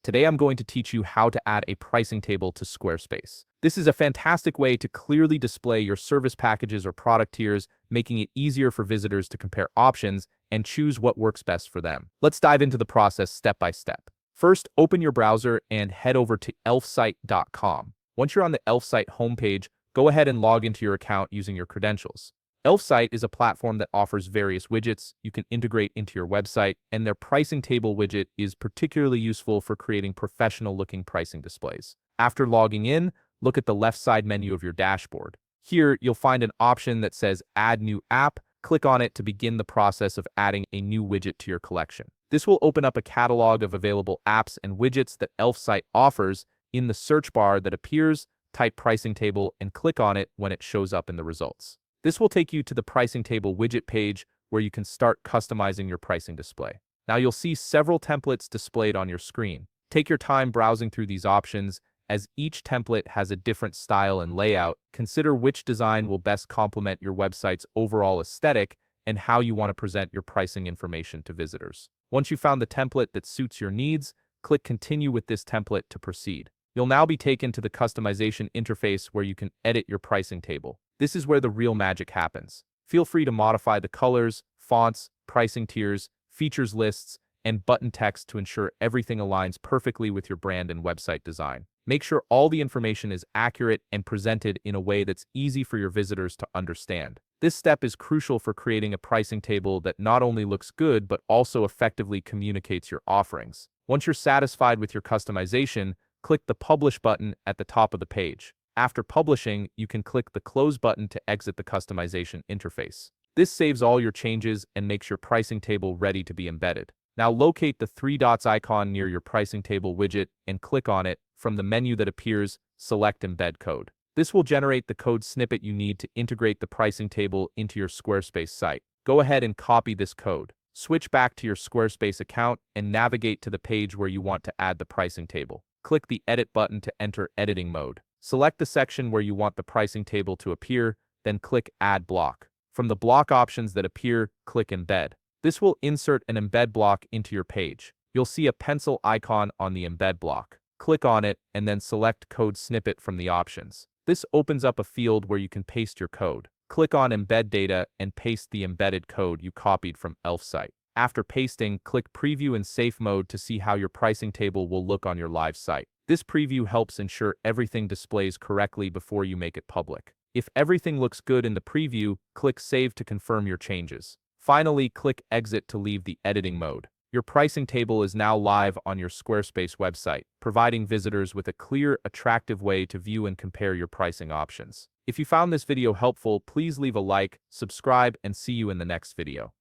Today I'm going to teach you how to add a pricing table to Squarespace. This is a fantastic way to clearly display your service packages or product tiers, making it easier for visitors to compare options and choose what works best for them. Let's dive into the process step by step. First, open your browser and head over to elfsite.com. Once you're on the Elfsite homepage, go ahead and log into your account using your credentials. Elfsite is a platform that offers various widgets you can integrate into your website, and their pricing table widget is particularly useful for creating professional-looking pricing displays. After logging in, look at the left side menu of your dashboard. Here, you'll find an option that says Add New App. Click on it to begin the process of adding a new widget to your collection. This will open up a catalog of available apps and widgets that Elfsite offers. In the search bar that appears, type pricing table and click on it when it shows up in the results. This will take you to the pricing table widget page where you can start customizing your pricing display. Now you'll see several templates displayed on your screen. Take your time browsing through these options, as each template has a different style and layout. Consider which design will best complement your website's overall aesthetic and how you want to present your pricing information to visitors. Once you've found the template that suits your needs, click Continue with this template to proceed. You'll now be taken to the customization interface where you can edit your pricing table. This is where the real magic happens. Feel free to modify the colors, fonts, pricing tiers, features lists, and button text to ensure everything aligns perfectly with your brand and website design. Make sure all the information is accurate and presented in a way that's easy for your visitors to understand. This step is crucial for creating a pricing table that not only looks good but also effectively communicates your offerings. Once you're satisfied with your customization, click the Publish button at the top of the page. After publishing, you can click the Close button to exit the customization interface. This saves all your changes and makes your pricing table ready to be embedded. Now locate the three dots icon near your pricing table widget and click on it. From the menu that appears, select Embed Code. This will generate the code snippet you need to integrate the pricing table into your Squarespace site. Go ahead and copy this code. Switch back to your Squarespace account and navigate to the page where you want to add the pricing table. Click the Edit button to enter editing mode. Select the section where you want the pricing table to appear, then click Add Block. From the block options that appear, click Embed. This will insert an embed block into your page. You'll see a pencil icon on the embed block. Click on it and then select Code Snippet from the options. This opens up a field where you can paste your code. Click on Embed Data and paste the embedded code you copied from Elfsite. After pasting, click Preview in Safe Mode to see how your pricing table will look on your live site. This preview helps ensure everything displays correctly before you make it public. If everything looks good in the preview, click Save to confirm your changes. Finally, click Exit to leave the editing mode. Your pricing table is now live on your Squarespace website, providing visitors with a clear, attractive way to view and compare your pricing options. If you found this video helpful, please leave a like, subscribe, and see you in the next video.